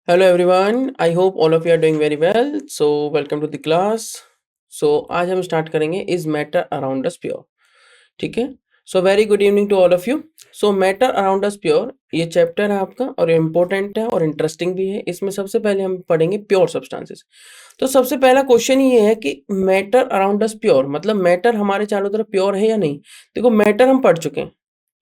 Hello everyone, I hope all of you are doing very well. So welcome to the class. So आज हम start करेंगे is matter around us pure. ठीक है. So very good evening to all of you. So matter around us pure ये chapter है आपका और important है और इंटरेस्टिंग भी है. इसमें सबसे पहले हम पढ़ेंगे प्योर सब्सटेंसेस. तो सबसे पहला क्वेश्चन ये है कि मैटर अराउंड अस प्योर मतलब मैटर हमारे चारों तरफ प्योर है या नहीं. देखो मैटर हम पढ़ चुके हैं.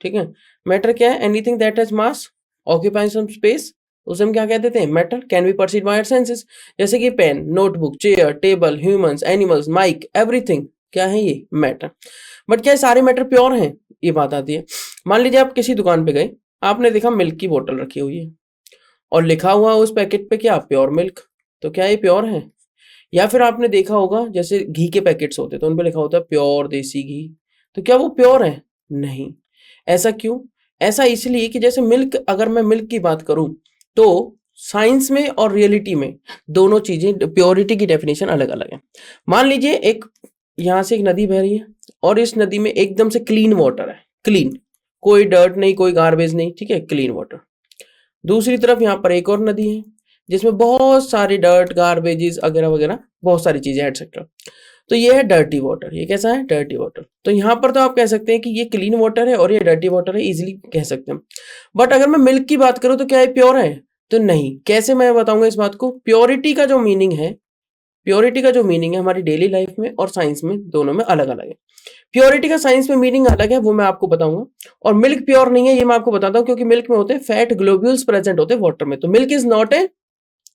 ठीक है. मैटर क्या है? Anything that has mass, occupying some space, उसे हम क्या कहते थे? Matter. Can be perceived by our senses. जैसे कि pen, notebook, chair, table, humans, animals, mic, everything क्या है? ये मैटर. बट क्या सारे मैटर प्योर हैं? ये बात आती है. मान लीजिए आप किसी दुकान पे गए, आपने देखा मिल्क की बोतल रखी हुई है और लिखा हुआ उस पैकेट पे क्या? Pure milk. तो क्या ये प्योर है? या फिर आपने देखा होगा जैसे घी के पैकेट्स होते हैं तो उन पे लिखा होता है प्योर देसी घी. तो क्या वो प्योर है? नहीं. ऐसा क्यों? ऐसा इसलिए कि जैसे मिल्क, अगर मैं मिल्क की बात करूं तो साइंस में और रियलिटी में दोनों चीजें, प्योरिटी की डेफिनेशन अलग अलग है. मान लीजिए एक यहां से एक नदी बह रही है और इस नदी में एकदम से क्लीन वाटर है. क्लीन, कोई डर्ट नहीं, कोई गार्बेज नहीं. ठीक है, क्लीन वाटर. दूसरी तरफ यहाँ पर एक और नदी है जिसमें बहुत सारे डर्ट, गार्बेजेस वगैरह वगैरह, बहुत सारी चीजें एटसेट्रा. तो ये है डर्टी वाटर. ये कैसा है? Dirty water. तो यहाँ पर तो आप कह सकते हैं कि ये क्लीन वाटर है और ये डर्टी वाटर है, इजीली कह सकते हैं. बट अगर मैं मिल्क की बात करूं तो क्या ये प्योर है? तो नहीं. कैसे मैं बताऊंगा इस बात को? प्योरिटी का जो मीनिंग है हमारी डेली लाइफ में और साइंस में, दोनों में अलग अलग है. प्योरिटी का साइंस में मीनिंग अलग है, वो मैं आपको बताऊंगा. और मिल्क प्योर नहीं है ये मैं आपको बताता हूं, क्योंकि मिल्क में होते हैं फैट ग्लोब्यूल्स प्रेजेंट होते हैं वाटर में. तो milk is not a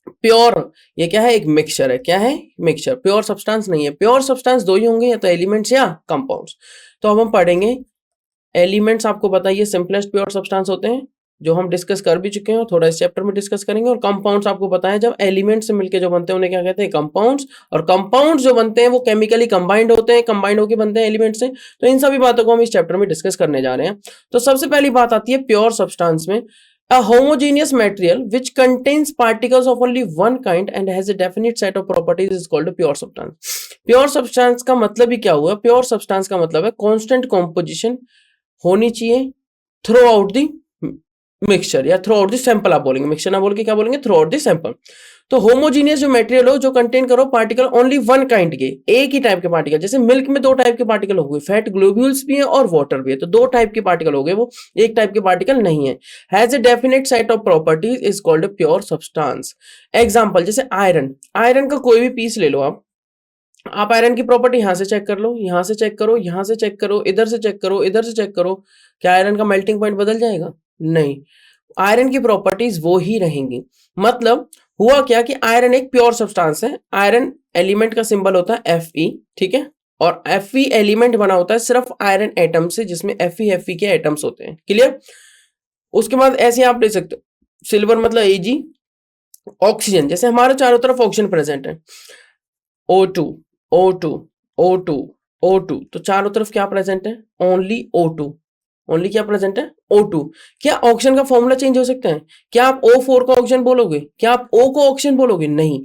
pure. ये क्या है? एक मिक्सचर है. क्या है? मिक्सचर. प्योर सब्सटेंस नहीं है. प्योर सब्सटेंस दो ही होंगे, या तो एलिमेंट्स या कंपाउंड्स. तो अब हम पढ़ेंगे एलिमेंट्स. आपको बताइए सिंपलेस्ट प्योर सब्सटेंस होते हैं जो हम डिस्कस कर भी चुके हैं और थोड़ा इस चैप्टर में डिस्कस करेंगे. और कंपाउंड्स आपको पता है जब एलिमेंट्स से मिलकर जो बनते हैं उन्हें क्या कहते हैं? कंपाउंड्स. और कंपाउंड्स जो बनते हैं वो केमिकली कंबाइंड होते हैं, कंबाइंड होकर बनते हैं एलिमेंट से. तो इन सभी बातों को हम इस चैप्टर में डिस्कस करने जा रहे हैं. तो सबसे पहली बात आती है प्योर सब्सटेंस में. A homogeneous material which contains particles of only one kind and has a definite set of properties is called a pure substance. Pure substance का मतलब ही क्या हुआ? Pure substance का मतलब है constant composition होनी चाहिए थ्रू आउट दी मिक्सचर या थ्रू आउट दी सैंपल. आप बोलेंगे मिक्सचर ना बोल के क्या बोलेंगे? Through out the sample. तो होमोजीनियस जो मटेरियल हो जो कंटेन करो पार्टिकल ओनली वन काइंड के, एक ही टाइप के पार्टिकल. जैसे मिल्क में दो टाइप के पार्टिकल हो गए, फैट ग्लोब्यूल्स भी है और वाटर भी है. तो दो टाइप के पार्टिकल हो गए, वो एक टाइप के पार्टिकल नहीं है. Has a definite set of properties is called pure substance. Example जैसे आयरन. आयरन का कोई भी पीस ले लो आप आयरन की प्रॉपर्टी यहां से चेक कर लो, यहां से चेक करो, यहां से चेक करो, इधर से चेक करो, इधर से चेक करो. क्या आयरन का मेल्टिंग पॉइंट बदल जाएगा? नहीं. आयरन की प्रॉपर्टीज वो ही रहेंगी. मतलब हुआ क्या कि आयरन एक प्योर सब्सटेंस है. आयरन एलिमेंट का सिंबल होता है Fe. ठीक है. और Fe एलिमेंट बना होता है सिर्फ आयरन एटम से, जिसमें Fe के एटम्स होते हैं. क्लियर? उसके बाद ऐसे आप ले सकते हो सिल्वर मतलब Ag. ऑक्सीजन, जैसे हमारे चारों तरफ ऑक्सीजन प्रेजेंट है, O2 O2 O2 O2. तो चारों तरफ क्या प्रेजेंट है? Only O2. ओनली क्या प्रेजेंट है? O2. क्या ऑक्सीजन का फॉर्मूला चेंज हो सकता है? क्या आप O4 को ऑक्सीजन बोलोगे? क्या आप O को ऑक्सीजन बोलोगे? नहीं.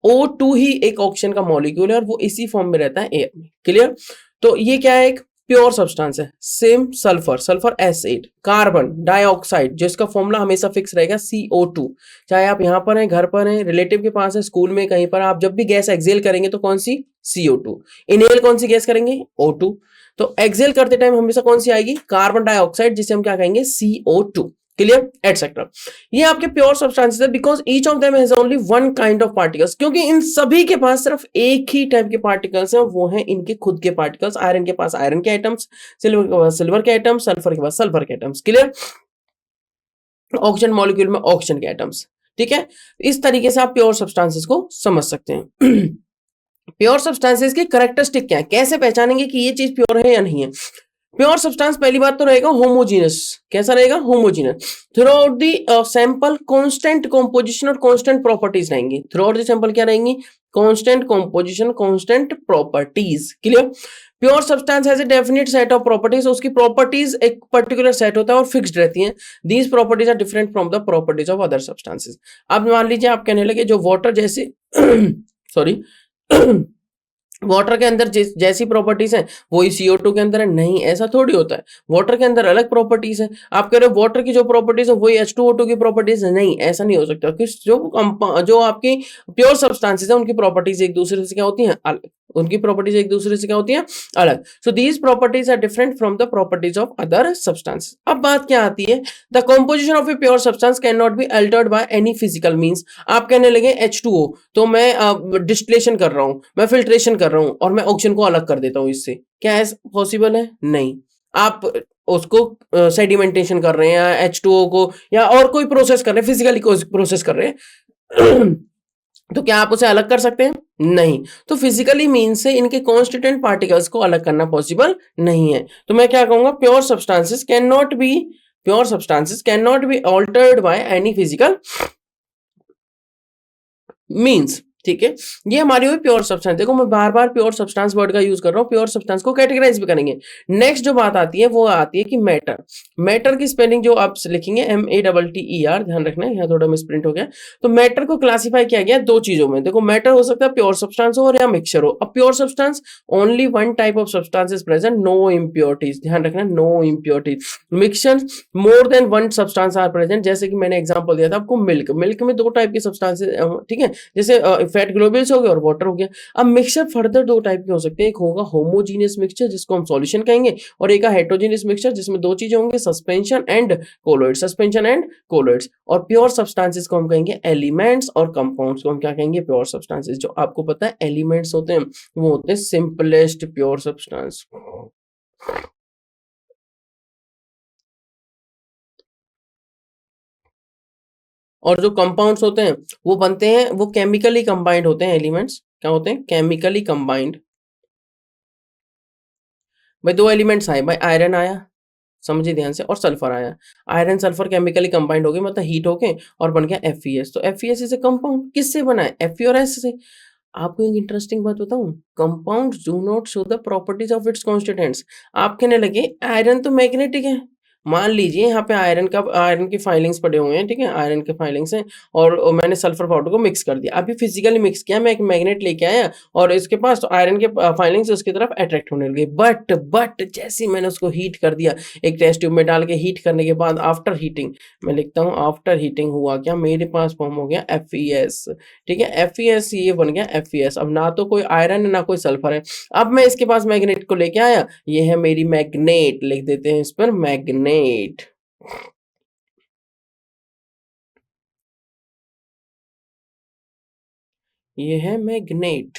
O2 ही एक ऑक्सीजन का मॉलिक्यूल है और वो इसी फॉर्म में रहता है एयर में. क्लियर? तो ये क्या है? एक प्योर सब्सटेंस है. Same sulphur, sulphur S8. Carbon dioxide जिसका फॉर्मूला हमेशा फिक्स रहेगा CO2. चाहे आप यहां पर हैं, घर पर हैं, रिलेटिव के पास है, स्कूल में, कहीं पर, आप जब भी गैस एक्सेल करेंगे तो कौन सी? CO2. इनहेल कौन सी गैस करेंगे? O2. तो एक्सेल करते टाइम हमेशा कौन सी आएगी? कार्बन डाइऑक्साइड, जिसे हम क्या कहेंगे? CO2. क्लियर? एटसेट्रा. ये आपके प्योर सब्सटेंसेस है because each of them has only one kind of particles. क्योंकि इन सभी के पास सिर्फ एक ही टाइप के पार्टिकल्स हैं, वो हैं इनके खुद के पार्टिकल्स. आयरन के पास आयरन के एटम्स, सिल्वर के पास सिल्वर के एटम्स, सल्फर के पास सल्फर के एटम्स. क्लियर? ऑक्सीजन मॉलिक्यूल में ऑक्सीजन के एटम्स. ठीक है. इस तरीके से आप प्योर सब्सटेंसेस को समझ सकते हैं. प्योर सब्सटेंसेस की कैरेक्टरिस्टिक क्या है? कैसे पहचानेंगे कि ये चीज प्योर है या नहीं है? प्योर सब्सटेंस पहली बात तो रहेगा होमोजीनियस. कैसा रहेगा? Homogeneous. Throughout the sample constant composition और कांस्टेंट प्रॉपर्टीज रहेंगी. थ्रू आउट दी सैंपल क्या रहेंगी? Constant composition, constant properties. Clear? Pure substance has a definite set of properties. उसकी प्रॉपर्टीज एक पर्टिकुलर सेट होता है और फिक्स्ड रहती हैं. These properties are different from the properties of other substances. अब मान लीजिए आप कहने लगे जो वाटर जैसे सॉरी वाटर के अंदर जैसी प्रॉपर्टीज हैं वही CO2 के अंदर है, नहीं ऐसा थोड़ी होता है। वाटर के अंदर अलग प्रॉपर्टीज है। आप कह रहे हो वाटर की जो प्रॉपर्टीज है वही H2O2 की प्रॉपर्टीज है, नहीं ऐसा नहीं हो सकता। कि जो आपकी प्योर सब्सटेंसेस है उनकी प्रॉपर्टीज एक दूसरे से क्या होती हैं, अलग। उनकी प्रॉपर्टीज एक दूसरे से क्या होती हैं, अलग। So these properties are different from the properties of other substances. अब बात क्या आती है, the composition of a pure substance can not be altered by any physical means. आप कहने लगे H2O, तो मैं डिस्टिलेशन कर रहा हूं, मैं फिल्ट्रेशन कर रहा हूं और मैं ऑक्सीजन को अलग कर देता हूं इससे, क्या ऐसा पॉसिबल है? नहीं। आप उसको सेडिमेंटेशन कर रहे हैं H2O को, या और कोई प्रोसेस कर रहे हैं, फिजिकली प्रोसेस कर रहे हैं तो क्या आप उसे अलग कर सकते हैं? नहीं। तो फिजिकली मीन से इनके कॉन्स्टिट्यूएंट पार्टिकल्स को अलग करना पॉसिबल नहीं है। तो मैं क्या कहूंगा, pure substances can not be altered bye any physical means. ठीक है, ये हमारी हुई प्योर सब्सटेंस। देखो मैं बार बार प्योर सब्सटेंस वर्ड का यूज कर रहा हूँ, प्योर सब्सटेंस को कैटेगराइज भी करेंगे। नेक्स्ट जो बात आती है वो आती है कि मैटर। मैटर की स्पेलिंग जो आप लिखेंगे MATTER, ध्यान रखना है, यहाँ थोड़ा मिसप्रिंट हो गया। तो मैटर को क्लासिफाई किया गया दो चीजों में। देखो मैटर हो सकता है प्योर सब्सटेंस हो और या मिक्सचर हो। अब pure substance only one type of substance is present, no impurities, ध्यान रखना no impurities. Mixture more than one substance are present, जैसे कि मैंने एग्जांपल दिया था आपको मिल्क में दो टाइप के सब्सटेंसेस, ठीक है, जैसे फैट ग्लोब्यूल्स हो गया और वाटर हो गया। अब मिक्सचर फर्दर दो टाइप के हो सकते हैं, एक होगा होमोजीनियस मिक्सचर जिसको हम सॉल्यूशन कहेंगे, और एक हेटेरोजेनियस मिक्सचर जिसमें दो चीजें होंगी, सस्पेंशन एंड कोलोइड्स। और प्योर सब्सटेंसेस को हम कहेंगे एलिमेंट्स, और कंपाउंड्स को हम क्या कहेंगे, प्योर सब्सटेंसेस। जो आपको पता है एलिमेंट्स होते हैं वो होते हैं सिंपलेस्ट प्योर सब्सटेंस, और जो कंपाउंड्स होते हैं वो बनते हैं, वो केमिकली कंबाइंड होते हैं। एलिमेंट्स क्या होते हैं, केमिकली कंबाइंड। भाई दो एलिमेंट्स आए, भाई आयरन आया, समझिए ध्यान से, और सल्फर आया। आयरन सल्फर केमिकली कंबाइंड हो गए, मतलब हीट होके और बन गया FeS। तो FeS इज ए कंपाउंड, किससे बना है, Fe और S से। आपको एक इंटरेस्टिंग बात बताऊं, compounds do not show the properties of its constituents. आप कहने लगे आयरन तो मैग्नेटिक है, मान लीजिए यहाँ पे आयरन की फाइलिंग्स पड़े हुए हैं, ठीक है, आयरन के फाइलिंग्स हैं, और मैंने सल्फर पाउडर को मिक्स कर दिया। अभी फिजिकली मिक्स किया, मैं एक मैग्नेट लेके आया और इसके पास तो आयरन के फाइलिंग्स उसकी तरफ अट्रैक्ट होने लगे। बट जैसे ही मैंने उसको हीट कर दिया, एक टेस्ट ट्यूब में डाल के हीट करने के बाद आफ्टर हीटिंग, मैं लिखता हूँ आफ्टर हीटिंग हुआ क्या, मेरे पास फॉर्म हो गया FeS। ठीक है, FeS ये बन गया FeS। अब ना तो कोई आयरन है ना कोई सल्फर है। अब मैं इसके पास मैग्नेट को लेके आया, ये है मेरी मैग्नेट, लिख देते हैं इस पर मैग्नेट। ये है मैग्नेट।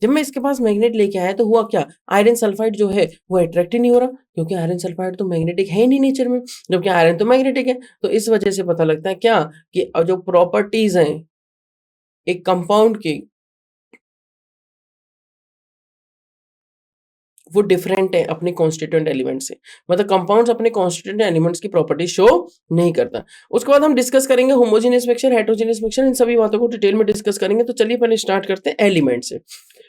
जब मैं इसके पास मैग्नेट लेके आया तो हुआ क्या, आयरन सल्फाइड जो है वो अट्रैक्ट ही नहीं हो रहा, क्योंकि आयरन सल्फाइड तो मैग्नेटिक है ही नहीं नेचर में, जबकि आयरन तो मैग्नेटिक है। तो इस वजह से पता लगता है क्या, कि जो प्रॉपर्टीज हैं एक कंपाउंड की वो डिफरेंट है अपने कॉन्स्टिट्यूएंट एलिमेंट से। मतलब कंपाउंड्स अपने कॉन्स्टिट्यूएंट एलिमेंट्स की प्रॉपर्टी शो नहीं करता। उसके बाद हम डिस्कस करेंगे होमोजेनियस मिक्सचर, हेटेरोजेनियस मिक्सचर, इन सभी बातों को डिटेल में डिस्कस करेंगे। तो चलिए पहले स्टार्ट करते हैं एलिमेंट से।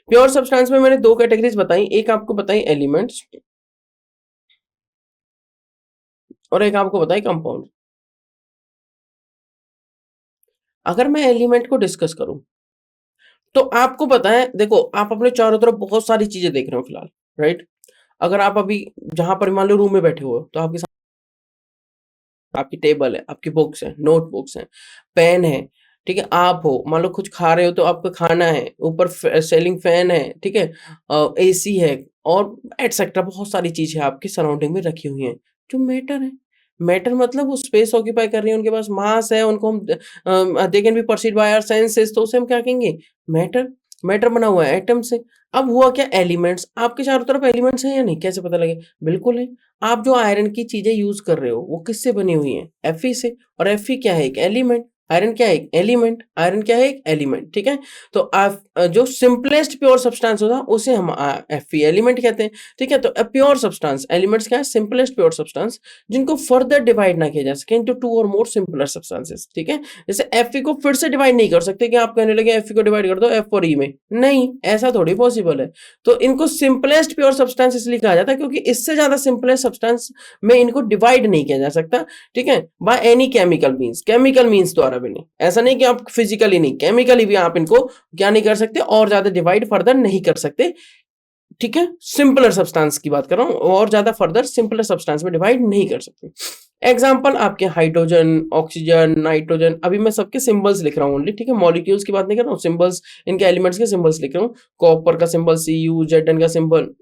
प्योर सब्सटेंस में मैंने दो कैटेगरीज बताई, एक आपको बताई एलिमेंट्स और एक आपको बताई कंपाउंड। अगर मैं एलिमेंट को डिस्कस करूं तो आपको पता है, देखो आप अपने चारों तरफ बहुत सारी चीजें देख रहे हो फिलहाल, राइट। अगर आप अभी जहां पर मान लो रूम में बैठे हो तो आपकी टेबल है, आपकी बुक्स है, नोटबुक्स हैं, पेन है, ठीक है, आप हो मान लो कुछ खा रहे हो तो आपका खाना है, ऊपर सेलिंग फैन है, ठीक है, AC है, और एटसेट्रा बहुत सारी चीजें आपकी सराउंडिंग में रखी हुई हैं जो मैटर है। मैटर मतलब वो स्पेस ऑक्यूपाई कर रही है, उनके पास मास है, उनको हम they can be perceived by our senses, तो उसे हम क्या कहेंगे, मैटर। मैटर बना हुआ है एटम से। अब हुआ क्या, एलिमेंट्स। आपके चारों तरफ एलिमेंट्स हैं या नहीं, कैसे पता लगे, बिल्कुल है। आप जो आयरन की चीजें यूज कर रहे हो वो किससे बनी हुई है, Fe से, और Fe क्या है, एक एलिमेंट। आयरन क्या है, एक एलिमेंट। आयरन क्या है, एक एलिमेंट, ठीक है। तो आप जो सिंपलेस्ट प्योर सब्सटेंस होता है उसे हम Fe एलिमेंट कहते हैं, ठीक है। तो प्योर सब्सटेंस एलिमेंट्स क्या है, सिंपलेस्ट प्योर सब्सटेंस जिनको फर्दर डिवाइड ना किया जा सके इनटू टू और मोर सिंपलर सब्सटेंसेस, ठीक है। जैसे Fe को फिर से डिवाइड नहीं कर सकते कि आप कहने लगे Fe को डिवाइड कर दो F और E में, नहीं ऐसा थोड़ी पॉसिबल है। तो इनको सिंपलेस्ट प्योर सब्सटेंस इसलिए कहा जाता है क्योंकि इससे ज्यादा सिंपलेस्ट सब्सटेंस में इनको डिवाइड नहीं किया जा सकता, ठीक है, बाय एनी केमिकल मींस द्वारा। दोबारा भी नहीं। ऐसा नहीं कि आप फिजिकली नहीं, केमिकली भी आप इनको क्या नहीं कर सकते, और ज्यादा डिवाइड फर्दर नहीं कर सकते। ठीक है, सिंपलर सब्सटेंस की बात कर रहा हूं, और ज्यादा फर्दर सिंपलर सब्सटेंस में डिवाइड नहीं कर सकते। एग्जाम्पल आपके हाइड्रोजन, ऑक्सीजन, नाइट्रोजन, अभी मैं सबके सिंबल्स लिख रहा हूँ ओनली, ठीक है, मॉलिक्यूल्स की बात नहीं कर रहा हूँ, सिंबल्स, इनके एलिमेंट्स के सिंबल्स लिख रहा हूँ। कॉपर का सिंबल Cu, जेटन का सिंबल,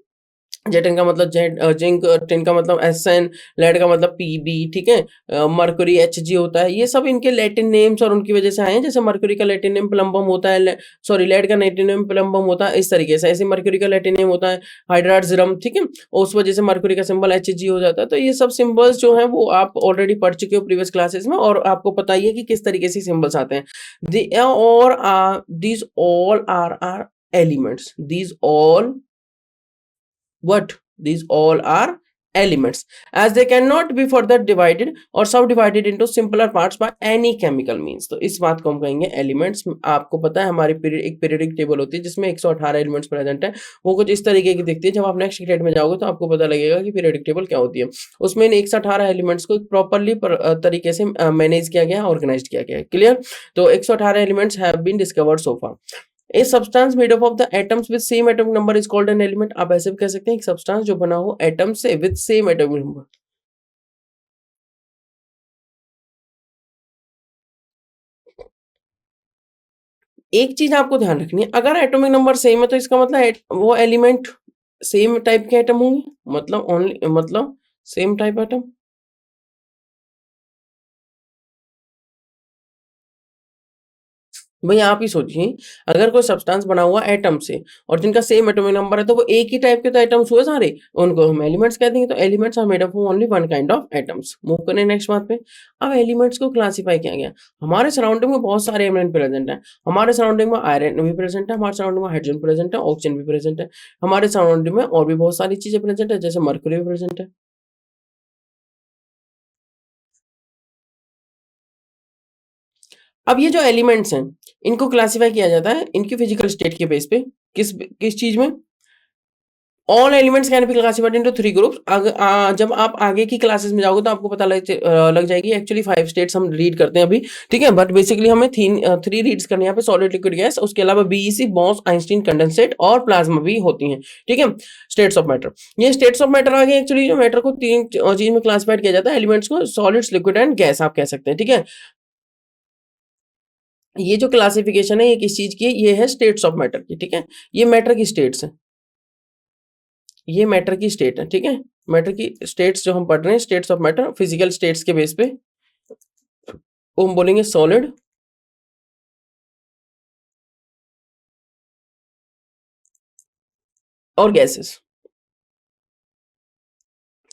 जेटन का मतलब जेड, जिंक, टिन का मतलब Sn, लेड का मतलब Pb, ठीक है, मरकरी Hg होता है। ये सब इनके लैटिन नेम्स और उनकी वजह से आए हैं। जैसे मरकरी का लैटिन नेम प्लम्बम होता है, सॉरी लेड का लैटिन नेम प्लम्बम होता है, इस तरीके से। ऐसे मरकरी का लैटिन नेम होता है हाइड्रार्जिरम, ठीक है, और उस वजह से मरकरी का सिंबल Hg हो जाता है। तो ये सब सिंबल्स जो है वो आप ऑलरेडी पढ़ चुके हो प्रीवियस क्लासेस में, और आपको पता ही है कि किस तरीके से सिंबल्स आते हैं। These all are elements. These all are elements, as they cannot be further divided or subdivided into simpler parts by any chemical means. तो इस बात को हम कहेंगे एलिमेंट्स। आपको पता है हमारी एक पीरियडिक टेबल होती है जिसमें 118 एलिमेंट्स प्रेजेंट है। वो कुछ इस तरीके की दिखती है। जब आप नेक्स्ट ग्रेड में जाओगे तो आपको पता लगेगा कि पीरियडिक टेबल क्या होती है। उसमें इन 118 एलिमेंट्स को प्रॉपरली तरीके से मैनेज किया गया, ऑर्गेनाइज किया गया है। क्लियर? तो 118 elements have been discovered so far. A substance made up of the atoms with same atomic number is called an element. आप ऐसे भी कह सकते हैं एक सब्सटेंस जो बना हो एटम से with same atomic number। एक चीज आपको ध्यान रखनी है, अगर एटॉमिक नंबर सेम है तो इसका मतलब वो एलिमेंट सेम टाइप के एटम होंगे, मतलब सेम टाइप एटम। भाई आप ही सोचिए, अगर कोई सब्सटेंस बना हुआ एटम से और जिनका सेम एटॉमिक नंबर है तो वो एक ही टाइप के तो एटम्स हुए सारे, उनको हम एलिमेंट्स कहते हैं। तो elements are made up of only one kind of atoms. Move करें नेक्स्ट बात पे। अब एलिमेंट्स को क्लासिफाई किया गया। हमारे सराउंडिंग में बहुत सारे एलिमेंट प्रेजेंट है। हमारे सराउंडिंग में आयरन भी प्रेजेंट है, हमारे सराउंडिंग में हाइड्रोजन प्रेजेंट है, ऑक्सीजन भी प्रेजेंट है, हमारे सराउंडिंग में और भी बहुत सारी चीजें प्रेजेंट है, जैसे मर्क्यूरी भी प्रेजेंट है। अब ये जो एलिमेंट्स हैं इनको क्लासिफाई किया जाता है इनकी फिजिकल स्टेट के बेस पे। किस किस चीज में? All elements can be classified into 3 groups. जब आप आगे की क्लासेस में जाओगे तो आपको पता लग जाएगी। एक्चुअली 5 स्टेट्स हम रीड करते हैं अभी, ठीक है, बट बेसिकली हमें 3 रीड्स करनी है यहाँ पे। सॉलिड, लिक्विड, गैस, उसके अलावा बीईसी, बॉस, आइंस्टीन, कंडेंसेट और प्लाज्मा भी होती हैं, ठीक है। स्टेट्स ऑफ मैटर, ये स्टेट्स ऑफ मैटर आ गए। एक्चुअली जो मैटर को 3 चीज में क्लासिफाइड किया जाता है, एलिमेंट्स को सॉलिड्स, लिक्विड एंड गैस आप कह सकते हैं, ठीक है। ये जो क्लासिफिकेशन है ये किस चीज की है? ये है स्टेट्स ऑफ मैटर की, ठीक है। ये मैटर की स्टेट्स है, ये मैटर की स्टेट है, ठीक है। मैटर की स्टेट्स जो हम पढ़ रहे हैं, states of matter, physical states के बेस पे वो हम बोलेंगे सॉलिड, और गैसेस,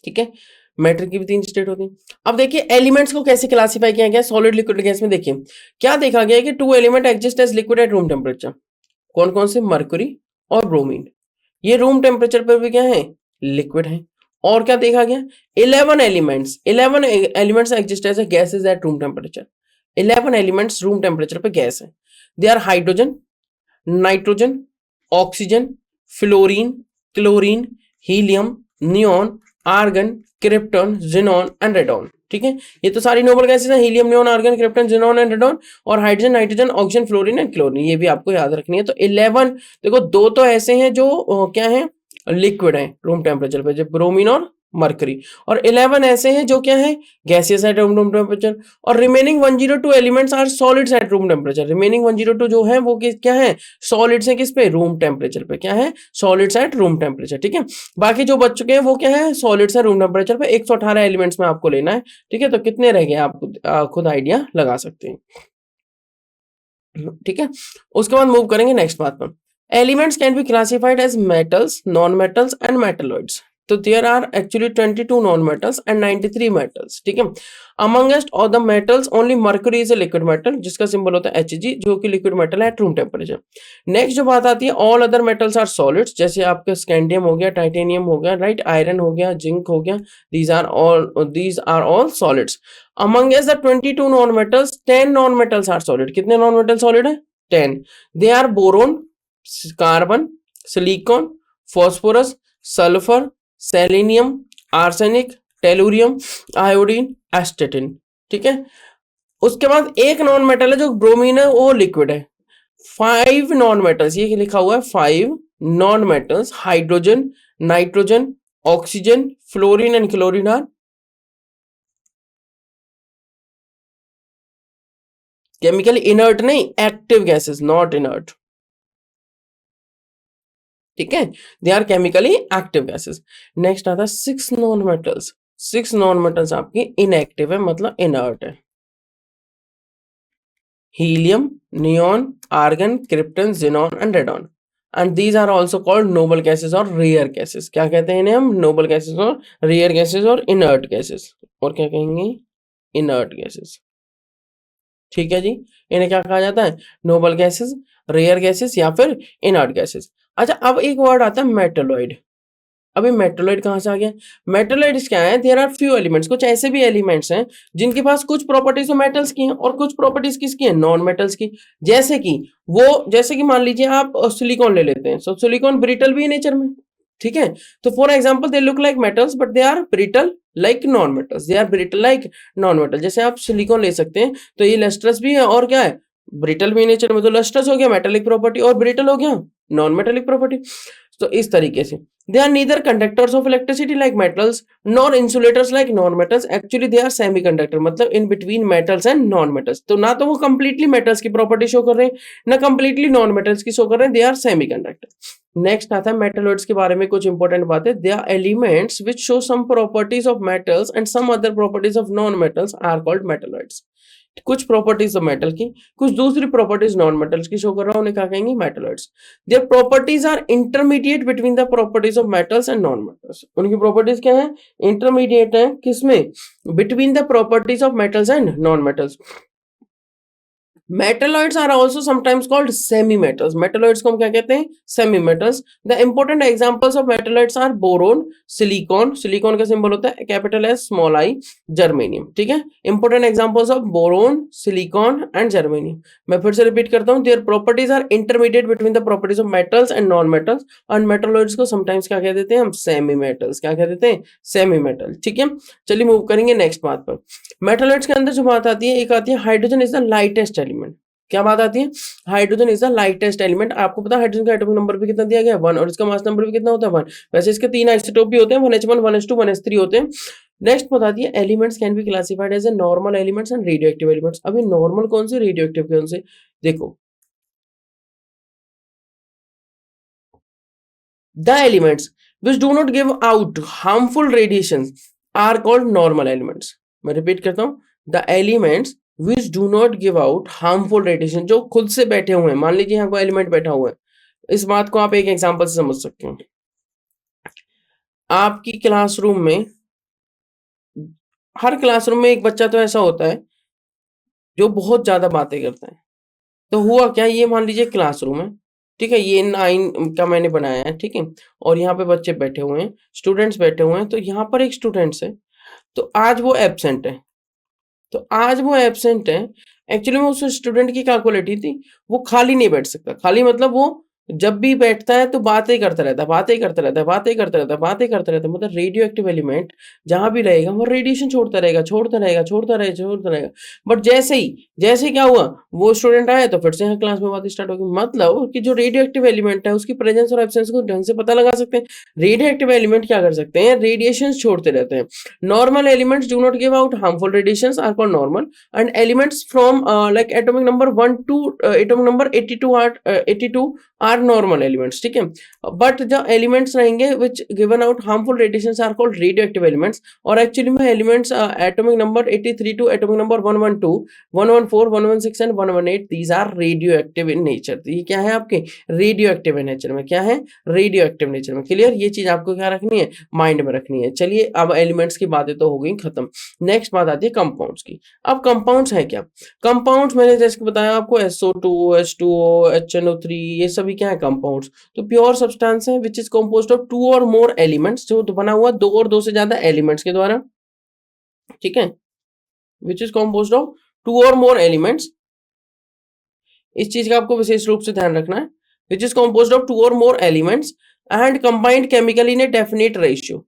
ठीक है। मैटर की भी 3 स्टेट होती हैं। अब देखिए एलिमेंट्स को कैसे क्लासिफाई किया गया सॉलिड, लिक्विड, गैस में। देखिए क्या देखा गया है कि 2 element exist as liquid at room temperature. कौन कौन से? मर्क्यूरी और ब्रोमीन। ये रूम टेम्परेचर पर भी क्या है? लिक्विड है। और क्या देखा गया? 11 elements exist as gases at room temperature. 11 elements room temperature पे गैस है। They are hydrogen, nitrogen, oxygen, fluorine, chlorine, helium, neon, argon, krypton, xenon and radon, ठीक है। ये तो सारी नोबल गैसेस हैं, helium, neon, argon, krypton, xenon and radon. और hydrogen, nitrogen, oxygen, fluorine and chlorine, ये भी आपको याद रखनी है। तो 11, देखो 2 तो ऐसे हैं जो क्या है? लिक्विड है रूम टेम्परेचर पे, जब ब्रोमीन और मर्करी। और 11 ऐसे हैं जो क्या है? Gaseous at room temperature. और remaining 102 elements are solids at room temperature. Remaining 102 जो है वो क्या है? सॉलिड्स हैं। किस पे? रूम टेम्परेचर पे। क्या है? सॉलिड्स एट रूम टेम्परेचर, ठीक है। बाकी जो बच चुके हैं वो क्या है? सॉलिड्स है रूम टेम्परेचर पे। 118 एलिमेंट्स में आपको लेना है, ठीक है। तो कितने रह गए आप खुद आइडिया लगा सकते हैं, ठीक है। उसके बाद मूव करेंगे नेक्स्ट बात पर। Elements can be classified as metals, non metals and metalloids. तो there are actually 22 non metals and 93 metals, ठीक है। Amongst all the metals only mercury is a liquid metal, जिसका सिंबल होता है Hg, जो कि लिक्विड मेटल है at room temperature. Next जो बात आती है, all other metals are solids, जैसे आपका स्कैंडियम हो गया, टाइटेनियम हो गया, राइट, आयरन हो गया, जिंक हो गया, these are all solids. Amongest the 22 non metals 10 non metals are solid. कितने नॉन मेटल सॉलिड है? 10। They are boron, carbon, silicon, phosphorus, sulphur, selenium, arsenic, tellurium, iodine, astatine, ठीक है। उसके बाद एक नॉन मेटल है जो ब्रोमीन है, वो लिक्विड है। 5 नॉन मेटल्स, ये लिखा हुआ है 5 non metals, hydrogen, nitrogen, oxygen, fluorine and chlorine are chemically inert, नहीं एक्टिव गैसेस, नॉट इनर्ट, ठीक है, they are chemically active gases. Next आता है 6 नॉन मेटल्स। 6 नॉन मेटल्स आपकी इनएक्टिव है, मतलब इनर्ट है। Helium, neon, argon, krypton, xenon and radon. And these are also called noble gases और रेयर गैसेस। क्या कहते हैं इन्हें हम? नोबल गैसेस और रेयर गैसेस और इनर्ट गैसेस। और क्या कहेंगे? Inert gases. ठीक है जी, इन्हें क्या कहा जाता है? नोबल गैसेस, रेयर गैसेस या फिर इनर्ट गैसेस। अच्छा, अब एक वर्ड आता है मेटलोइड। अभी मेटलोइड कहाँ से आ गया? मेटलोइड्स क्या है? देयर आर फ्यू एलिमेंट्स, कुछ ऐसे भी एलिमेंट्स हैं जिनके पास कुछ प्रॉपर्टीज तो मेटल्स की हैं और कुछ प्रॉपर्टीज किसकी हैं? नॉन मेटल्स की। जैसे कि मान लीजिए आप सिलिकॉन ले लेते हैं, सो सिलिकॉन ब्रिटल भी है नेचर में, ठीक है। तो for example they look like metals but they are brittle like non metals, they are brittle like non metal. जैसे आप सिलिकॉन ले सकते हैं, तो ये लस्ट्रस भी है और क्या है? ब्रिटल भी नेचर में। तो लस्ट्रस हो गया मेटेलिक प्रॉपर्टी और ब्रिटल हो गया नॉन मेटेलिक प्रॉपर्टी। तो इस तरीके से they are neither conductors of electricity like metals nor insulators like non-metals, actually they are semiconductor, मतलब in between metals and non-metals। तो ना तो वो completely metals की प्रॉपर्टी शो कर रहे हैं, ना completely non-metals की शो कर रहे हैं, they are semiconductor। नेक्स्ट आता है मेटलॉइड्स के बारे में कुछ इंपॉर्टेंट बातें। they are elements which show some properties of metals and some other properties of non-metals are called metalloids। कुछ प्रॉपर्टीज ऑफ मेटल की, कुछ दूसरी प्रॉपर्टीज नॉन मेटल्स की शो कर रहा हूं, उन्हें क्या कहेंगे? Metalloids. Their properties are intermediate between the properties of metals and non metals. उनकी प्रॉपर्टीज क्या है? इंटरमीडिएट है, किसमें? Between the properties of metals and non metals. Metalloids are also sometimes called semi-metals। Metalloids को हम क्या कहते हैं? Semi-metals। The important examples of metalloids are boron, silicon, silicon का सिंबल होता है capital S small I, germanium, ठीक है। Important examples of boron, silicon and germanium। मैं फिर से रिपीट करता हूँ, their properties are intermediate between the properties of metals and non-metals। और metalloids को sometimes क्या कह देते हैं हम? Semi-metals। क्या कह देते हैं? Semi-metal, ठीक है। चलिए मूव करेंगे नेक्स्ट बात पर। मेटलॉइड्स के अंदर जो बात आती है, एक आती है hydrogen is the lightest element. क्या बात आती है? Hydrogen is the lightest element. आपको पता है हाइड्रोजन का एटॉमिक नंबर भी कितना दिया गया है? 1। और इसका मास नंबर भी कितना होता है? 1। वैसे इसके 3 आइसोटोप भी होते हैं, 1s1, 1s2, 1s3 होते हैं। नेक्स्ट बताती है elements can be classified as a normal elements and radioactive elements. अभी नॉर्मल कौन से, रेडियो एक्टिव कौन से? देखो, the elements which do not give out harmful radiations are called normal elements। मैं रिपीट करता हूं, the elements which do not give out harmful radiation, जो खुद से बैठे हुए हैं। मान लीजिए यहाँ कोई एलिमेंट बैठा हुआ है, इस बात को आप एक एग्जांपल से समझ सकते हो। आपकी क्लासरूम में, हर क्लासरूम में एक बच्चा तो ऐसा होता है जो बहुत ज्यादा बातें करता है। तो हुआ क्या, ये मान लीजिए क्लासरूम है, ठीक है, ये 9 का मैंने बनाया है, ठीक है। और यहाँ पे बच्चे बैठे हुए हैं, स्टूडेंट्स बैठे हुए हैं। तो यहाँ पर एक स्टूडेंट्स है, तो आज वो एब्सेंट है। तो आज वो एब्सेंट है, एक्चुअली में उस स्टूडेंट की क्या क्वालिटी थी? वो खाली नहीं बैठ सकता। खाली मतलब वो जब भी बैठता है तो बातें करता रहता है, बातें करता रहता है, बातें करता रहता है, बातें करता रहता है। मतलब रेडियो एक्टिव एलिमेंट जहां भी रहेगा वो रेडिएशन छोड़ता रहेगा, छोड़ता रहेगा, छोड़ता रहेगा, छोड़ता रहेगा। बट जैसे क्या हुआ, वो स्टूडेंट आया तो फिर से यहाँ क्लास में बातें स्टार्ट हो गई। मतलब कि जो रेडियो एक्टिव एलिमेंट है उसकी प्रेजेंस और एब्सेंस को ढंग से पता लगा सकते हैं। रेडियो एक्टिव एलिमेंट क्या कर सकते हैं? रेडिएशन छोड़ते रहते हैं। Normal elements do not give out harmful radiations are called normal, and elements from like atomic number 1 to atomic number 82 are normal elements, ठीक है। But the elements रहेंगे which given out harmful radiations are called radioactive elements। और actually में elements atomic number 83 to atomic number 112, 114, 116 and 118 these are radioactive in nature। तो ये क्या है आपके? रेडियोएक्टिव in nature में। क्या है? रेडियोएक्टिव नेचर में। क्लियर? ये चीज आपको क्या रखनी है? माइंड में रखनी है। चलिए, अब एलिमेंट्स की बातें तो हो गई खत्म। नेक्स्ट बात आती है कंपाउंड्स की। अब कंपाउंड्स है क्या? कंपाउंड्स मैंने जैसे बताया आपको, SO2, H2O, HNO3, ये सभी क्या है? कंपाउंड्स। तो प्योर सब्सटेंस है विच इज कंपोज्ड ऑफ 2 और मोर एलिमेंट्स, जो बना हुआ 2 और 2 से ज्यादा एलिमेंट्स के द्वारा, ठीक है, विच इज कंपोज्ड ऑफ 2 और मोर एलिमेंट्स। इस चीज का आपको विशेष रूप से ध्यान रखना है, विच इज कंपोज्ड ऑफ 2 और more elements and combined chemically in a definite ratio।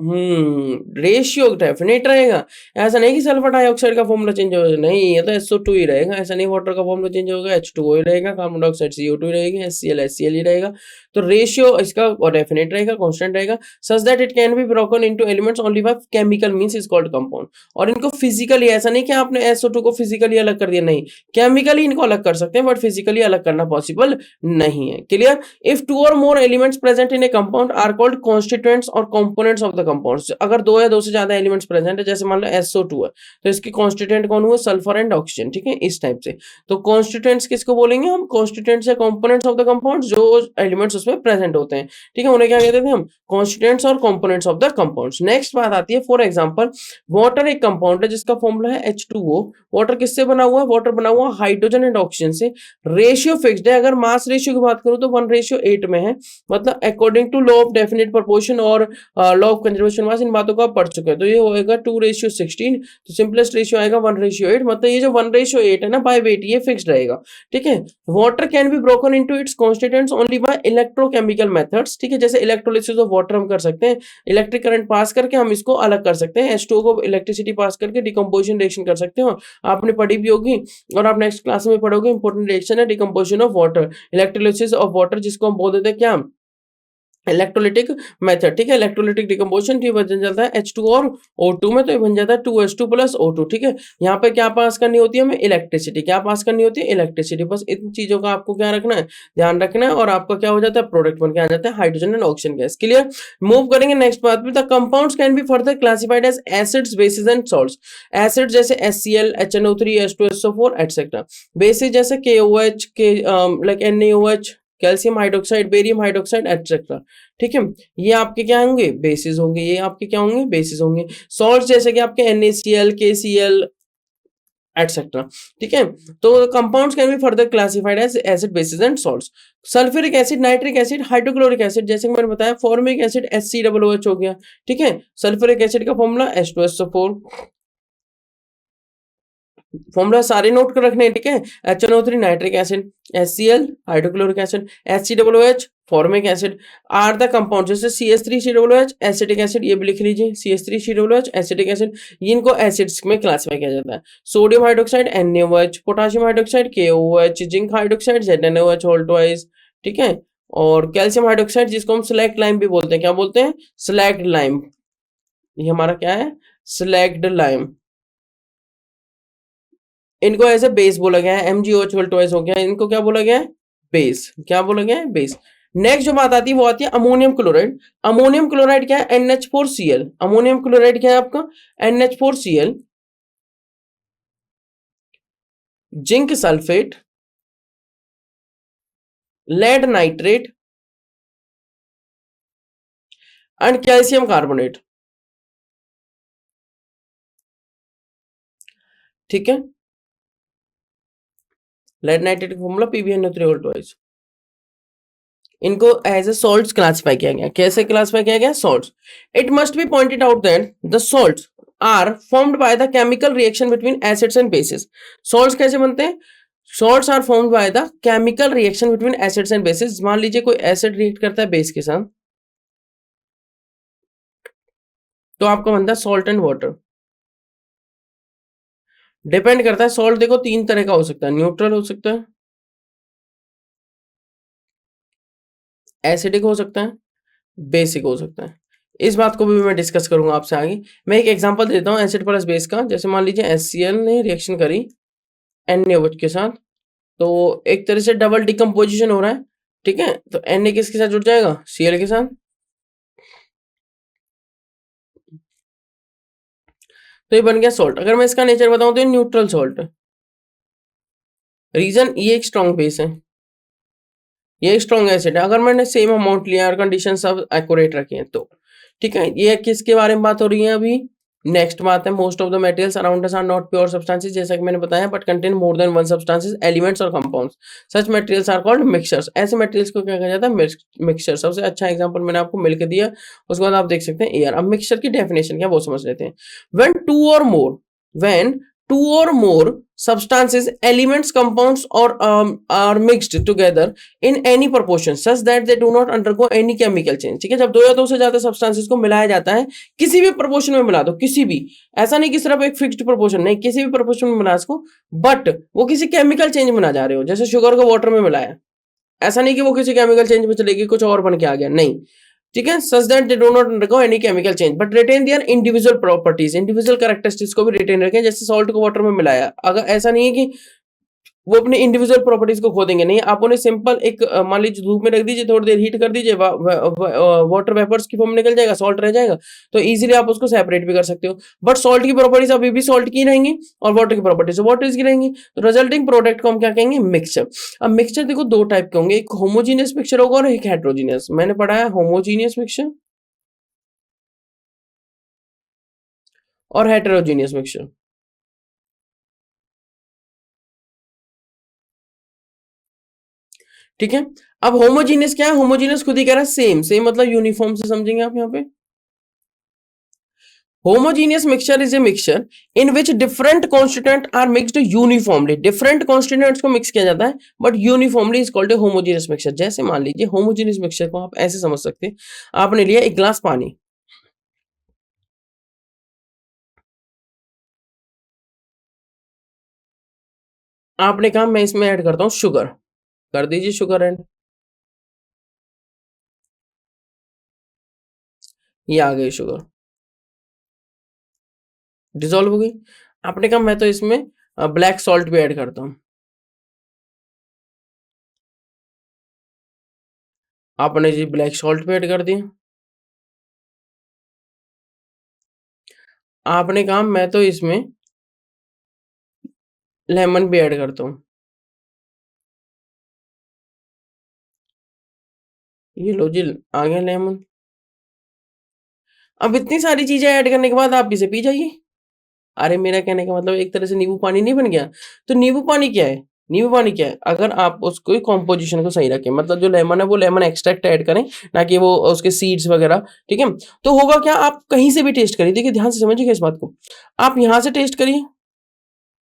Ratio definite रहेगा। ऐसा नहीं कि सल्फर डाइऑक्साइड का फॉर्मूला चेंज हो जाए, नहीं ये तो SO2 ही रहेगा। ऐसा नहीं वाटर का फॉर्मूला चेंज होगा, H2O ही रहेगा, कार्बन डाइऑक्साइड CO2 रहेगी, HCl ही रहेगा। तो रेशियो इसका डेफिनेट रहेगा, कांस्टेंट रहेगा। Such that it can be broken into elements only by chemical means is called compound. और इनको फिजिकली, ऐसा नहीं कि आपने SO2 को फिजिकली अलग कर दिया, नहीं, केमिकली इनको अलग कर सकते हैं, बट फिजिकली अलग करना पॉसिबल नहीं है। क्लियर? इफ टू और more elements present in a compound are called constituents और कंपोनेंट्स ऑफ द कंपाउंड्स। अगर दो या दो से ज्यादा एलिमेंट्स प्रेजेंट है, जैसे मान लो SO2 है, तो इसके कॉन्स्टिट्यूएंट कौन हुए? Sulphur and oxygen. ठीक है, इस टाइप से। तो कॉन्स्टिट्यूएंट्स किसको बोलेंगे हम? कॉन्स्टिट्यूएंट्स या कंपोनेंट्स ऑफ द कंपाउंड्स, जो एलिमेंट्स उसमें प्रेजेंट होते हैं। ठीक है, उन्हें क्या कहते थे हम? कॉन्स्टिट्यूएंट्स और components of the compounds. Next बात आती है, फॉर एग्जांपल वाटर एक कंपाउंड है जिसका फॉर्मूला है H2O। वाटर किससे बना हुआ है? वाटर बना हुआ हाइड्रोजन एंड ऑक्सीजन से। रेशियो फिक्स्ड है। अगर मास रेशियो की बात करूं तो 1:8 में है, मतलब according to law of definite proportion और लॉ ऑफ कंजर्वेशन मास, इन बातों को आप पढ़ चुके हैं। तो ये होएगा 2:16। तो सिंपलेस्ट रेशियो आएगा 1:8। मतलब ये जो 1:8 है ना बाय वेट, ये फिक्स्ड रहेगा। ठीक है। Water can be broken into its constituents only by electrochemical methods. ठीक है, जैसे इलेक्ट्रोलिसिस ऑफ वाटर हम कर सकते हैं, इलेक्ट्रिक करंट पास करके हम इसको अलग कर सकते हैं। H2O को इलेक्ट्रिसिटी पास करके डिकम्पोजिशन रिएक्शन कर सकते हो, आपने पढ़ी भी होगी और आप नेक्स्ट क्लास में पढ़ोगे। इंपॉर्टेंट रिएक्शन है decomposition of water, electrolysis of water, जिसको हम बोल देते हैं क्या? Electrolytic method. ठीक है, इलेक्ट्रोलिटिक डिकम्पोजिशन की बन जाता है H2 और O2 में, तो ये बन जाता है 2H2 प्लस O2। ठीक है, यहाँ पे क्या पास करनी होती है हमें? इलेक्ट्रिसिटी। क्या पास करनी होती है? इलेक्ट्रिसिटी। बस इन चीजों का आपको क्या रखना है? ध्यान रखना है। और आपका क्या हो जाता है? प्रोडक्ट बन के आ जाता है hydrogen and oxygen gas. Clear? Move करेंगे नेक्स्ट बात पे। The compounds can be further classified as acids, bases and salts. Acid जैसे HCl, HNO3, H2SO4 etcetera. Bases जैसे KOH के like NaOH, calcium hydroxide, barium hydroxide etcetera. ठीक है, ये आपके क्या होंगे? बेसिस होंगे। ये आपके क्या होंगे? बेसिस होंगे। सॉल्ट जैसे कि आपके NaCl, KCl एटसेट्रा। ठीक है, तो compounds can be further classified as acid, bases and salts. Sulphuric acid, nitric acid, hydrochloric acid, जैसे कि मैंने बताया। फॉर्मिक एसिड HCOOH हो गया। ठीक है, सल्फ्यूरिक एसिड का फॉर्मूला H2SO4। फॉर्मूला सारे नोट कर रखने हैं। ठीक है, HNO3 nitric acid, HCl hydrochloric acid, HCOOH formic acid are the compound. जैसे CH3COOH एसिटिक एसिड, ये भी लिख लीजिए, CH3COOH एसिटिक एसिड। इनको एसिड्स में क्लासिफाई किया जाता है। Sodium hydroxide NaOH, potassium hydroxide KOH, zinc hydroxide ZnOH whole twice. ठीक है, और कैल्शियम हाइड्रोक्साइड जिसको हम स्लैक्ड लाइम भी बोलते हैं। क्या बोलते हैं? Slaked lime. ये हमारा क्या है? Slaked lime. इनको ऐसे बेस बोला गया है। MgOH होल ट्वाइस हो गया, इनको क्या बोला गया है? बेस। क्या बोला गया है? बेस। नेक्स्ट जो बात आती है वो आती है अमोनियम क्लोराइड। अमोनियम क्लोराइड क्या है? NH4Cl। अमोनियम क्लोराइड क्या है आपका? NH4Cl। Zinc sulphate, lead nitrate and calcium carbonate. ठीक है, लेड नाइट्रेट का फॉर्मूला PbNO3 होल ट्वाइस। इनको एज ए सॉल्ट्स क्लासिफाई किया गया। कैसे क्लासिफाई किया गया? Salts. It must be pointed out that the salts are formed by the chemical reaction between acids and bases. Salts कैसे बनते हैं? Salts are formed by the chemical reaction between acids and bases. मान लीजिए कोई acid react करता है base के साथ, तो आपका बनता है सॉल्ट एंड वाटर। डिपेंड करता है। सॉल्ट देखो तीन तरह का हो सकता है, न्यूट्रल हो सकता है, एसिडिक हो सकता है, बेसिक हो सकता है। इस बात को भी मैं डिस्कस करूंगा आपसे आगे। मैं एक एग्जांपल देता हूँ एसिड प्लस बेस का। जैसे मान लीजिए HCl ने रिएक्शन करी NaOH के साथ, तो एक तरह से डबल डिकम्पोजिशन हो रहा है। ठीक है, तो Na किसके साथ जुड़ जाएगा? Cl के साथ। तो ये बन गया सॉल्ट। अगर मैं इसका नेचर बताऊं तो ये न्यूट्रल सॉल्ट है। रीजन, ये एक स्ट्रॉन्ग बेस है, ये स्ट्रॉन्ग एसिड है। अगर मैंने सेम अमाउंट लिया और कंडीशन सब एक्यूरेट रखी है तो ठीक है। ये किसके बारे में बात हो रही है अभी? नेक्स्ट बात है, most of the materials around us are not pure substances, जैसा कि मैंने बताया, but contain more than one substances, elements और compounds. Such materials are called mixtures. ऐसे मटेरियल्स को क्या कहा जाता है? मिक्सचर। सबसे अच्छा एग्जांपल मैंने आपको मिल्क दिया, उसके बाद आप देख सकते हैं एयर। अब मिक्सचर की डेफिनेशन क्या वो समझ लेते हैं। व्हेन टू और मोर, when two or more substances, elements, compounds or are mixed together in any proportion such that they do not undergo any chemical change। ठीक है, जब दो या दो से ज्यादा सब्सटेंसेस को मिलाया जाता है, किसी भी प्रोपोर्शन में मिला दो, किसी भी, ऐसा नहीं कि सिर्फ एक फिक्स्ड प्रोपोर्शन, नहीं, किसी भी प्रोपोर्शन में मिला इसको, बट वो किसी केमिकल चेंज में ना जा रहे हो, जैसे शुगर को वाटर में मिलाया, ऐसा नहीं कि वो किसी केमिकल चेंज में चलेगी, कुछ और बन के आ गया, नहीं, ठीक है, such that they do not undergo any chemical change but retain their individual properties, individual characteristics को भी रिटेन रखें। जैसे सॉल्ट को वाटर में मिलाया, अगर ऐसा नहीं है कि वो अपने इंडिविजुअल प्रॉपर्टीज को खो देंगे, नहीं, आप उन्हें सिंपल एक मान लीजिए धूप में रख दीजिए, थोड़ी देर हीट कर दीजिए, वाटर वेपर्स की फॉर्म में निकल जाएगा, सॉल्ट रह जाएगा, तो इजीली आप उसको सेपरेट भी कर सकते हो। बट सॉल्ट की प्रॉपर्टीज अभी भी सॉल्ट की रहेंगी और वाटर की प्रॉपर्टीज वाटर की रहेंगी, तो रिजल्टिंग प्रोडक्ट को हम क्या कहेंगे, मिक्सचर। अब मिक्सचर देखो दो टाइप के होंगे, एक होमोजीनियस मिक्सचर होगा और एक हेट्रोजीनियस। मैंने पढ़ा है होमोजीनियस मिक्सचर और हेटेरोजीनियस मिक्सचर। ठीक है, अब होमोजीनियस क्या है, होमोजीनियस खुद ही कह रहा है सेम, सेम मतलब यूनिफॉर्म से समझेंगे आप यहाँ पे। Homogeneous mixture is a mixture in which different constituent are mixed uniformly, different constituents को मिक्स किया जाता है but uniformly is called a homogeneous mixture. जैसे मान लीजिए होमोजीनियस मिक्सचर को आप ऐसे समझ सकते हैं, आपने लिया एक ग्लास पानी, आपने कहा मैं इसमें ऐड करता हूं शुगर, कर दीजिए शुगर एंड, ये आ गई शुगर, डिसॉल्व हो गई। आपने कहा मैं तो इसमें ब्लैक सॉल्ट भी ऐड करता हूं, आपने जी ब्लैक सॉल्ट भी ऐड कर दिया। आपने कहा मैं तो इसमें लेमन भी ऐड करता हूँ, ये लो जी आ गया लेमन। अब इतनी सारी चीजें ऐड करने के बाद आप इसे पी जाइए। अरे मेरा कहने का मतलब एक तरह से नींबू पानी नहीं बन गया। तो नींबू पानी क्या है, नींबू पानी क्या है, अगर आप उसको कॉम्पोजिशन को सही रखें, मतलब जो लेमन है वो लेमन एक्सट्रैक्ट ऐड करें, ना कि वो उसके सीड्स वगैरह, ठीक है। तो होगा क्या, आप कहीं से भी टेस्ट करिए, देखिए ध्यान से समझिएगा इस बात को, आप यहाँ से टेस्ट करिए,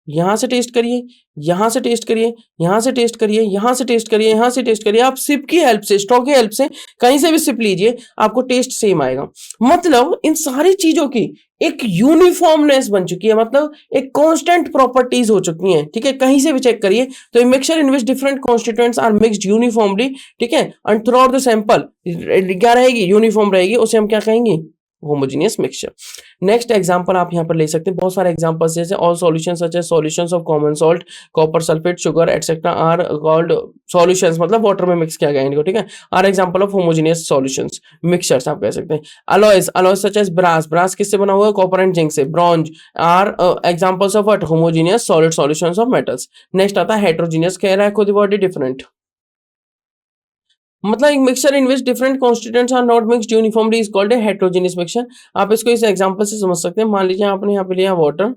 यहाँ से टेस्ट करिए, यहाँ से टेस्ट करिए, यहाँ से टेस्ट करिए, यहाँ से टेस्ट करिए, यहाँ से टेस्ट करिए, आप सिप की हेल्प से, स्ट्रॉ की हेल्प से कहीं से भी सिप लीजिए, आपको टेस्ट सेम आएगा। मतलब इन सारी चीजों की एक यूनिफॉर्मनेस बन चुकी है, मतलब एक कांस्टेंट प्रॉपर्टीज हो चुकी हैं, ठीक है, कहीं से भी चेक करिए। तो mixture in which different constituents are mixed uniformly, ठीक है, and throughout the sample क्या रहेगी, यूनिफॉर्म रहेगी, उसे हम क्या कहेंगे, होमोजेनियस मिक्सचर। नेक्स्ट एग्जांपल आप यहाँ पर ले सकते हैं, बहुत सारे एग्जांपल्स जैसे all solutions such as solutions of common salt, copper sulphate, sugar etcetera are called solutions, मतलब वाटर में मिक्स किया गया इनको, ठीक है, are example of homogeneous solutions, mixtures आप कह सकते हैं। Alloys, alloys such as brass, brass किससे बना हुआ है, कॉपर एंड जिंक से। Bronze are examples of what, homogeneous solid solutions of metals. Next आता है हेट्रोजीनियस, कह रहा है खुद वर्ड डिफरेंट, मतलब एक mixture in which different constituents are not mixed uniformly is called a heterogeneous mixture. आप इसको इस एग्जांपल से समझ सकते हैं, मान लीजिए आपने यहाँ पे लिया वाटर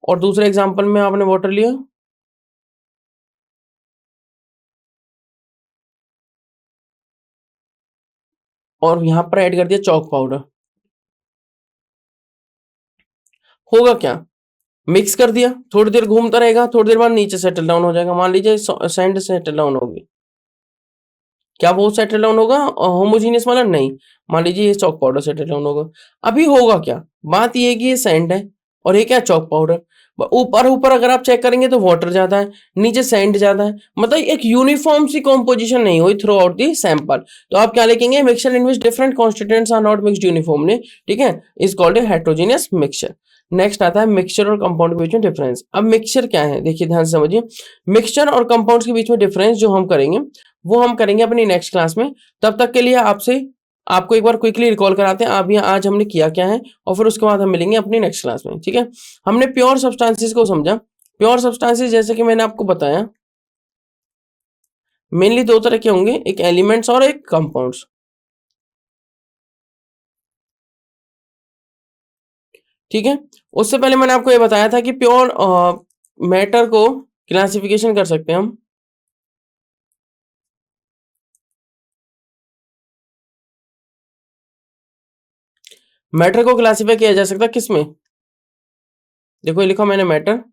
और दूसरे एग्जांपल में आपने वाटर लिया और यहाँ पर ऐड कर दिया चॉक पाउडर, होगा क्या, मिक्स कर दिया, थोड़ी देर घूमता रहेगा, थोड़ी देर बाद नीचे सेटल डाउन हो जाएगा, मान लीजिए सैंड सेटल डाउन होगी, क्या वो सेटल डाउन होगा होमोजीनियस वाला, नहीं, मान लीजिए ये चॉक पाउडर सेटल डाउन होगा। अभी होगा क्या, बात ये है कि ये सैंड है और ये क्या चॉक पाउडर, ऊपर ऊपर अगर आप चेक करेंगे तो वाटर ज्यादा है, नीचे सैंड ज्यादा है, मतलब एक यूनिफॉर्म सी कॉम्पोजिशन नहीं हुई थ्रू आउट दी सैंपल। तो आप क्या लिखेंगे, mixture in which different constituents are not mixed uniformly, ठीक है, is called a heterogeneous mixture. Next आता है मिक्सचर और कंपाउंड के बीच में डिफरेंस। अब मिक्सचर क्या है, देखिए ध्यान से समझिए, मिक्सचर और कंपाउंड्स के बीच में डिफरेंस जो हम करेंगे वो हम करेंगे अपनी नेक्स्ट क्लास में। तब तक के लिए आपसे आपको एक बार क्विकली रिकॉल कराते हैं आप यहाँ आज हमने किया क्या है, और फिर उसके बाद हम मिलेंगे अपनी नेक्स्ट क्लास में, ठीक है। हमने प्योर सब्सटेंसेस को समझा। प्योर सब्सटेंसेस जैसे कि मैंने आपको बताया मेनली दो तरह के होंगे, एक एलिमेंट्स और एक कंपाउंड्स, ठीक है। उससे पहले मैंने आपको ये बताया था कि प्योर मैटर को क्लासिफिकेशन कर सकते हैं हम, मैटर को क्लासिफाई किया जा सकता है किसमें, देखो ये लिखा मैंने मैटर,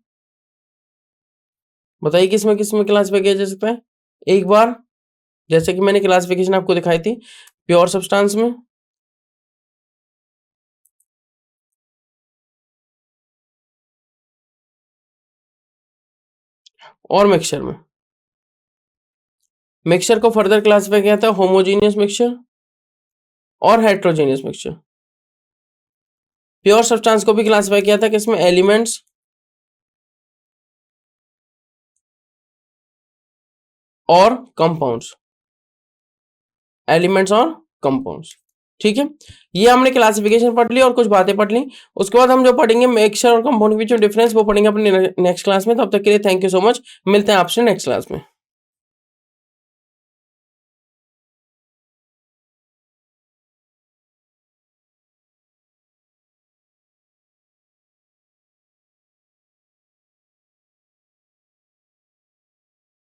बताइए किसमें किसमें क्लासिफाई किया जा सकता है। एक बार जैसे कि मैंने क्लासिफिकेशन आपको दिखाई थी, प्योर सब्सटेंस में, और मिक्सचर में। मिक्सचर को फर्दर क्लासिफाई किया था होमोजीनियस मिक्सचर और हेट्रोजीनियस मिक्सचर। प्योर सब्सटेंस को भी क्लासिफाई किया था किसमें, एलिमेंट्स और कंपाउंड्स, एलिमेंट्स और कंपाउंड्स। ठीक है, ये हमने क्लासिफिकेशन पढ़ ली और कुछ बातें पढ़ ली। उसके बाद हम जो पढ़ेंगे मिक्सचर और कंपाउंड के बीच में डिफरेंस, वो पढ़ेंगे अपने नेक्स्ट क्लास में। तब तक के लिए थैंक यू सो मच, मिलते हैं आपसे नेक्स्ट क्लास में।